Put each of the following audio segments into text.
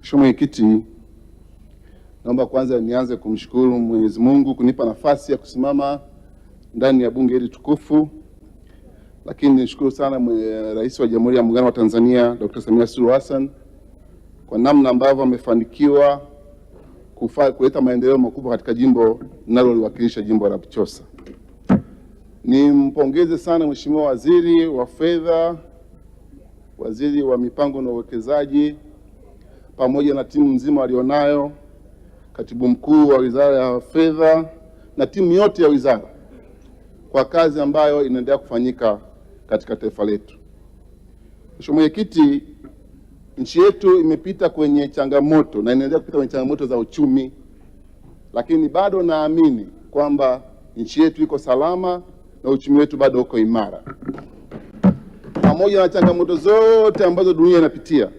Mheshimiwa Mwenyekiti, naomba kwanza nianze kumshukuru Mwenyezi Mungu kunipa nafasi ya kusimama ndani ya bunge hili tukufu, lakini nishukuru sana Rais wa Jamhuri ya Muungano wa Tanzania Dr. Samia Suluhu Hassan kwa namna ambavyo amefanikiwa kuleta maendeleo makubwa katika jimbo ninaloliwakilisha, jimbo la Buchosa. Nimpongeze sana Mheshimiwa Waziri wa Fedha, Waziri wa Mipango na Uwekezaji, pamoja na timu nzima walionayo, Katibu Mkuu wa Wizara ya Fedha na timu yote ya wizara kwa kazi ambayo inaendelea kufanyika katika taifa letu. Mheshimiwa Mwenyekiti, nchi yetu imepita kwenye changamoto na inaendelea kupita kwenye changamoto za uchumi, lakini bado naamini kwamba nchi yetu iko salama na uchumi wetu bado uko imara. Pamoja na changamoto zote ambazo dunia inapitia,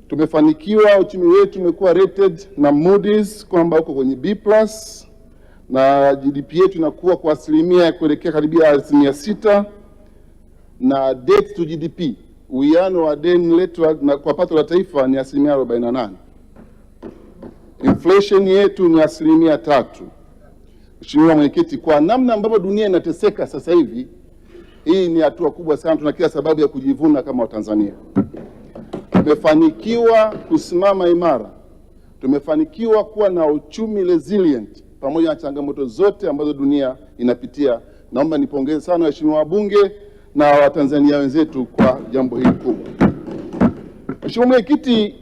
tumefanikiwa, uchumi wetu umekuwa rated na Moody's kwamba uko kwenye B+ na GDP yetu inakuwa kwa asilimia kuelekea karibia 6%, na debt to GDP, uwiano wa deni letu kwa pato la taifa ni 48%. Inflation yetu ni 3%. Mheshimiwa Mwenyekiti, kwa namna ambavyo dunia inateseka sasa hivi, hii ni hatua kubwa sana. Tuna kila sababu ya kujivuna kama Watanzania. Tumefanikiwa kusimama imara, tumefanikiwa kuwa na uchumi resilient pamoja na changamoto zote ambazo dunia inapitia. Naomba nipongeze sana waheshimiwa wabunge na Watanzania wenzetu kwa jambo hili kubwa. Mheshimiwa Mwenyekiti,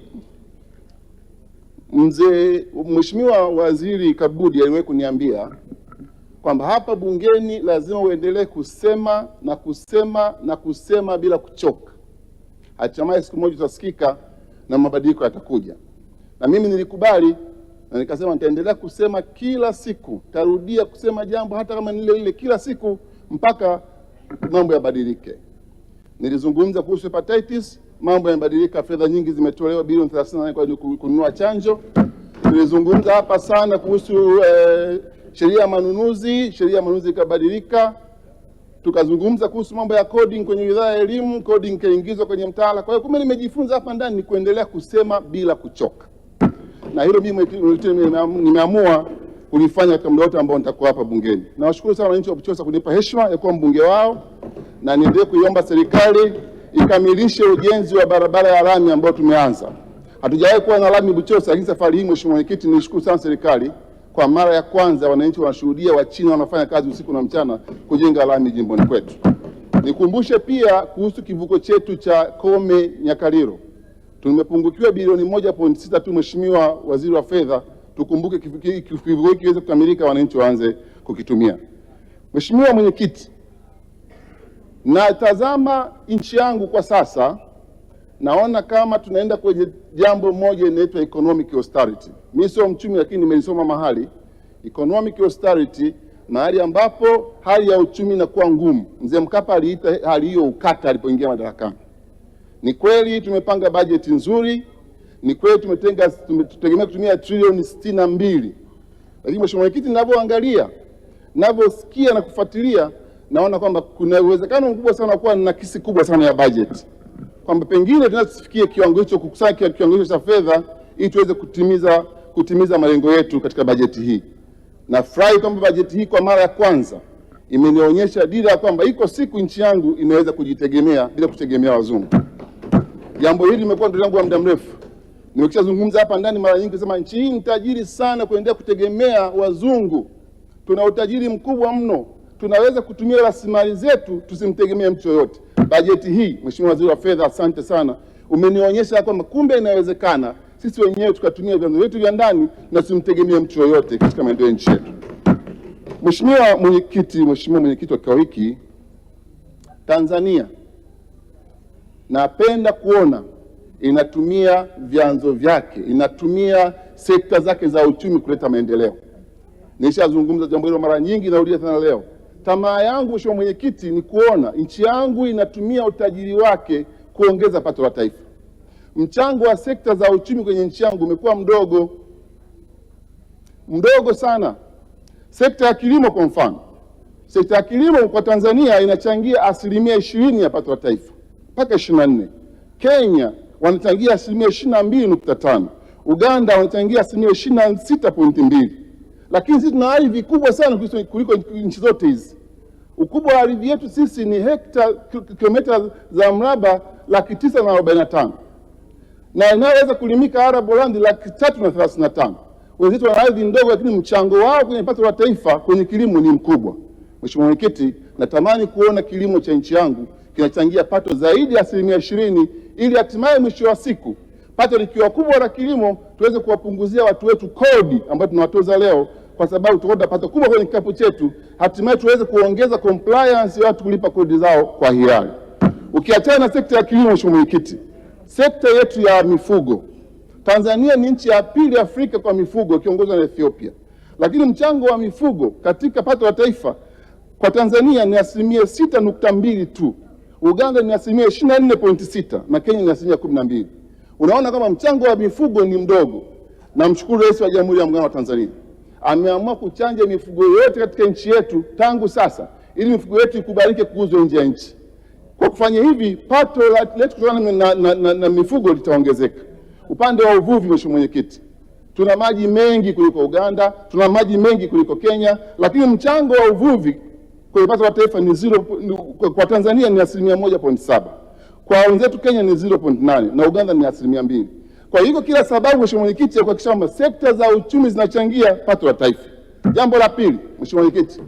Mheshimiwa Waziri Kabudi aliwahi kuniambia kwamba hapa bungeni lazima uendelee kusema na kusema na kusema bila kuchoka. Hatimaye siku moja tutasikika na mabadiliko yatakuja. Na mimi nilikubali na nikasema nitaendelea kusema kila siku, tarudia kusema jambo hata kama ni lile kila siku mpaka mambo yabadilike. Nilizungumza kuhusu hepatitis, mambo yamebadilika, fedha nyingi zimetolewa, bilioni 38 kwa kununua chanjo. Nilizungumza hapa sana kuhusu sheria ya manunuzi ikabadilika. Tukazungumza kuhusu mambo ya coding kwenye Wizara ya Elimu, coding kaingizwa kwenye mtaala. Kwa hiyo kumbe nimejifunza hapa ndani ni kuendelea kusema bila kuchoka. Na hilo mimi nimeamua kulifanya katika muda wote ambao nitakuwa hapa bungeni. Nawashukuru sana wananchi wa Buchosa kunipa heshima ya kuwa mbunge wao, na niendelee kuiomba serikali ikamilishe ujenzi wa barabara ya lami ambao tumeanza. Hatujawahi kuwa na lami Buchosa, lakini safari hii Mheshimiwa Mwenyekiti, nishukuru sana serikali. Kwa mara ya kwanza wananchi wanashuhudia Wachina wanafanya kazi usiku na mchana kujenga lami jimboni kwetu. Nikumbushe pia kuhusu kivuko chetu cha Kome Nyakaliro. Tumepungukiwa bilioni 1.6 tu, Mheshimiwa Waziri wa Fedha, tukumbuke kivuko hiki kiweze kukamilika, wananchi waanze kukitumia. Mheshimiwa Mwenyekiti, natazama nchi yangu kwa sasa, naona kama tunaenda kwenye jambo moja inaitwa economic austerity. Mimi sio mchumi, lakini nimeisoma mahali economic austerity, mahali ambapo hali ya uchumi inakuwa ngumu. Mzee Mkapa aliita hali hiyo ukata alipoingia madarakani. Ni kweli tumepanga bajeti nzuri, ni kweli tutegemea kutumia trilioni 62. Lakini Mheshimiwa Mwenyekiti, ninavyoangalia, ninavyosikia na kufuatilia, naona kwamba kuna uwezekano mkubwa sana kuwa na nakisi kubwa sana ya bajeti, kwamba pengine tunasifikie kiwango hicho, kukusanya kiwango hicho cha fedha ili tuweze kutimiza malengo yetu katika bajeti hii. Nafurahi kwamba bajeti hii kwa mara ya kwanza imenionyesha dira ya kwamba iko siku nchi yangu inaweza kujitegemea bila kutegemea wazungu. Jambo hili limekuwa ndio langu wa muda mrefu. Nimekishazungumza hapa ndani mara nyingi kusema nchi hii ni tajiri sana kuendelea kutegemea wazungu. Tuna utajiri mkubwa mno. Tunaweza kutumia rasilimali zetu, tusimtegemee mtu yoyote. Bajeti hii, Mheshimiwa Waziri wa Fedha, asante sana. Umenionyesha kwamba kumbe inawezekana sisi wenyewe tukatumia vyanzo vyetu vya ndani na tusimtegemee mtu yoyote katika maendeleo ya nchi yetu. Mheshimiwa Mwenyekiti wa kikao hiki, Tanzania napenda kuona inatumia vyanzo vyake, inatumia sekta zake za uchumi kuleta maendeleo. Nishazungumza jambo hilo mara nyingi, narudia tena leo. Tamaa yangu Mheshimiwa Mwenyekiti ni kuona nchi yangu inatumia utajiri wake kuongeza pato la taifa. Mchango wa sekta za uchumi kwenye nchi yangu umekuwa mdogo sana. Sekta ya kilimo kwa mfano, sekta ya kilimo kwa Tanzania inachangia 20% ya pato la taifa mpaka 24. Kenya wanachangia 22.5%. Uganda wanachangia 26.2%. Lakini sisi tuna ardhi kubwa sana kuliko nchi zote hizi. Ukubwa wa ardhi yetu sisi ni kilomita za mraba 945, na inaweza kulimika arable land 335. Wenzetu wana ardhi ndogo, lakini mchango wao kwenye pato la taifa kwenye kilimo ni mkubwa. Mheshimiwa Mwenyekiti, natamani kuona kilimo cha nchi yangu kinachangia pato zaidi ya 20%, ili hatimaye mwisho wa siku pato likiwa kubwa la kilimo tuweze kuwapunguzia watu wetu kodi ambayo tunawatoza leo, kwa sababu tutaona pato kubwa kwenye kikapu chetu, hatimaye tuweze kuongeza compliance ya watu kulipa kodi zao kwa hiari. Ukiachana na sekta ya kilimo, Mheshimiwa Mwenyekiti, sekta yetu ya mifugo, Tanzania ni nchi ya pili Afrika kwa mifugo ikiongozwa na Ethiopia, lakini mchango wa mifugo katika pato la taifa kwa Tanzania ni 6.2% tu. Uganda ni 24.6% na Kenya ni 12%. Unaona kama mchango wa mifugo ni mdogo. Namshukuru Rais wa Jamhuri ya Muungano wa Tanzania, ameamua kuchanja mifugo yote katika nchi yetu tangu sasa, ili mifugo yetu ikubalike kuuzwa nje ya nchi. Kwa kufanya hivi, pato letu kutokana na mifugo litaongezeka. Upande wa uvuvi, Mheshimiwa Mwenyekiti, tuna maji mengi kuliko Uganda, tuna maji mengi kuliko Kenya, lakini mchango wa uvuvi kwa pato la taifa ni kwa Tanzania ni 1.7%. Kwa wenzetu Kenya ni 0.8% na Uganda ni 2%. Kwa hiyo kila sababu, Mheshimiwa Mwenyekiti, ya kuhakikisha kwamba sekta za uchumi zinachangia pato la taifa. Jambo la pili, Mheshimiwa Mwenyekiti,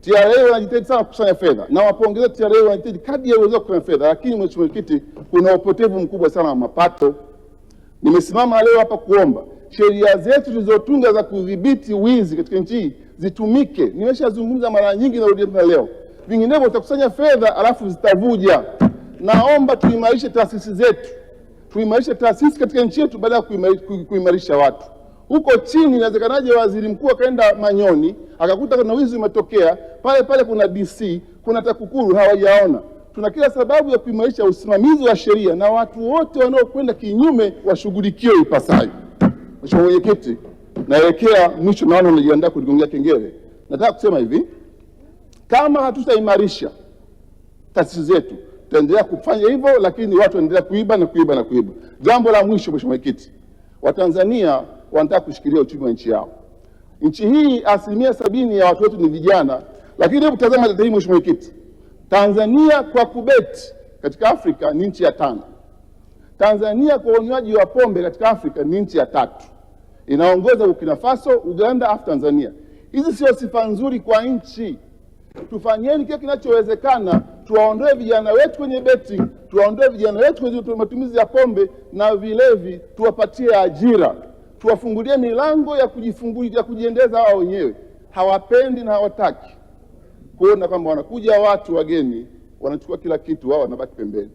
TRA wanajitahidi sana kukusanya fedha, na wapongeze TRA, wanajitahidi kadri ya uwezo kukusanya fedha, lakini Mheshimiwa Mwenyekiti, kuna upotevu mkubwa sana wa mapato. Nimesimama leo hapa kuomba sheria zetu tulizotunga za kudhibiti wizi katika nchi hii zitumike. Nimeshazungumza mara nyingi na rudia tena leo, vinginevyo utakusanya fedha alafu zitavuja. Naomba tuimarishe taasisi zetu, tuimarishe taasisi katika nchi yetu badala ya kuimarisha watu. Huko chini inawezekanaje waziri mkuu akaenda Manyoni akakuta kuna wizi umetokea pale kuna DC, kuna TAKUKURU hawajaona? Tuna kila sababu ya kuimarisha usimamizi wa sheria na watu wote wanaokwenda kinyume washughulikiwe ipasavyo. Mheshimiwa Mwenyekiti, naelekea mwisho, naona unajiandaa kuligongea kengele. Nataka kusema hivi, kama hatutaimarisha taasisi zetu tutaendelea kufanya hivyo, lakini watu wanaendelea kuiba na kuiba na kuiba. Jambo la mwisho, Mheshimiwa Mwenyekiti, Watanzania wanataka kushikilia uchumi wa nchi yao. Nchi hii 70% ya watu wetu ni vijana, lakini hebu tazama data hii, Mheshimiwa Mwenyekiti. Tanzania kwa kubeti katika Afrika ni nchi ya 5. Tanzania kwa unywaji wa pombe katika Afrika ni nchi ya 3. Inaongoza Burkina Faso, Uganda afu Tanzania. Hizi sio sifa nzuri kwa nchi. Tufanyeni kile kinachowezekana, tuwaondoe vijana wetu kwenye betting, tuwaondoe vijana wetu kwenye matumizi ya pombe na vilevi, tuwapatie ajira, tuwafungulie milango ya kujifungulia, ya kujiendeza wao wenyewe. Hawapendi na hawataki kuona kwamba wanakuja watu wageni wanachukua kila kitu, wao wanabaki pembeni.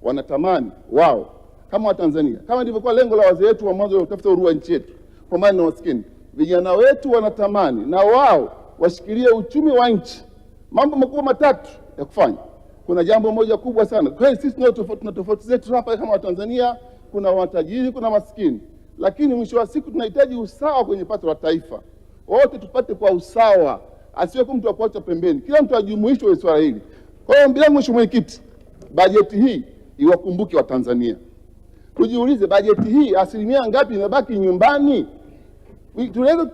Wanatamani wao kama Watanzania, kama ndivyokuwa lengo la wazee wetu wa mwanzo wa kutafuta uhuru wa nchi yetu kwa maana na maskini, vijana wetu wanatamani na wao washikilie uchumi wa nchi. Mambo makubwa matatu ya kufanya. Kuna jambo moja kubwa sana. Kwa hiyo sisi tuna tofauti zetu hapa kama Watanzania, kuna watajiri, kuna maskini. Lakini mwisho wa siku tunahitaji usawa kwenye pato la taifa. Wote tupate kwa usawa, asiwe mtu akuacha pembeni. Kila mtu ajumuishwe kwenye swala hili. Kwa hiyo bila, Mheshimiwa Mwenyekiti, bajeti hii iwakumbuke Watanzania. Tujiulize, bajeti hii asilimia ngapi inabaki nyumbani? Tunaweza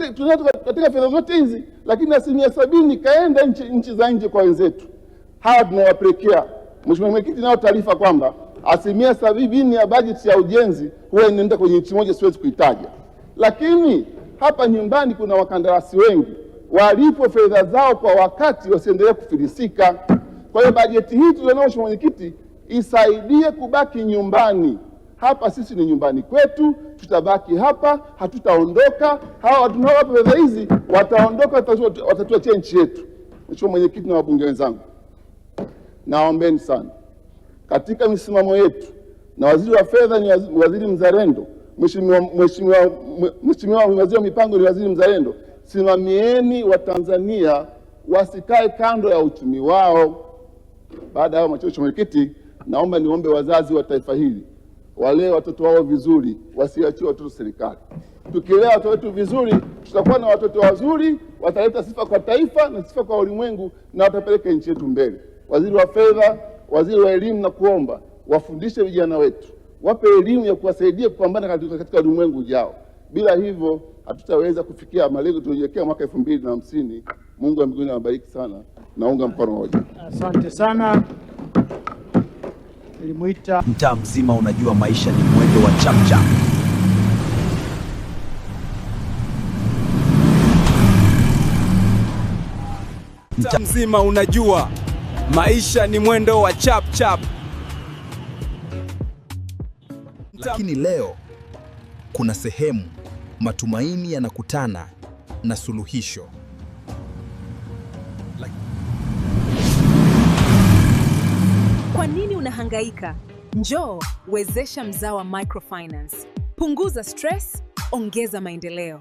katika fedha zote hizi, lakini 70% kaenda nchi za nje kwa wenzetu. Hawa tunawapelekea. Mheshimiwa Mwenyekiti, nao taarifa kwamba 70% ya bajeti ya ujenzi huwa inaenda kwenye nchi moja, siwezi kuitaja. Lakini hapa nyumbani kuna wakandarasi wengi, walipo fedha zao kwa wakati wasiendelee kufilisika. Kwa hiyo bajeti hii tulionao, Mheshimiwa Mwenyekiti, isaidie kubaki nyumbani. Hapa sisi ni nyumbani kwetu, tutabaki hapa, hatutaondoka. Hawa watu tunawapa fedha hizi wataondoka, watatuachia nchi yetu. Mheshimiwa Mwenyekiti na wabunge wenzangu, naombeni sana katika misimamo yetu, na waziri wa fedha ni waziri mzalendo, Mheshimiwa waziri wa mipango ni waziri mzalendo. Simamieni Watanzania wasikae kando ya uchumi wao. Baada ya hayo, Mheshimiwa Mwenyekiti, naomba niombe wazazi wa taifa hili walee watoto wao vizuri, wasiachie watoto serikali. Tukilea watoto wetu vizuri, tutakuwa na watoto wazuri, wataleta sifa kwa taifa na sifa kwa ulimwengu, na watapeleka nchi yetu mbele. Waziri wa fedha, waziri wa elimu, na kuomba wafundishe vijana wetu, wape elimu ya kuwasaidia kupambana katika ulimwengu ujao. Bila hivyo hatutaweza kufikia malengo tuliyojiwekea mwaka 2050. Mungu wa mbinguni awabariki sana. Naunga mkono hoja. Asante sana. Nilimuita mtaa mzima unajua maisha ni mwendo wa chapchap. Mtaa mzima unajua maisha ni mwendo wa chapchap. Lakini leo kuna sehemu matumaini yanakutana na suluhisho. Kwa nini unahangaika? Njoo wezesha Mzawa Microfinance. Punguza stress, ongeza maendeleo.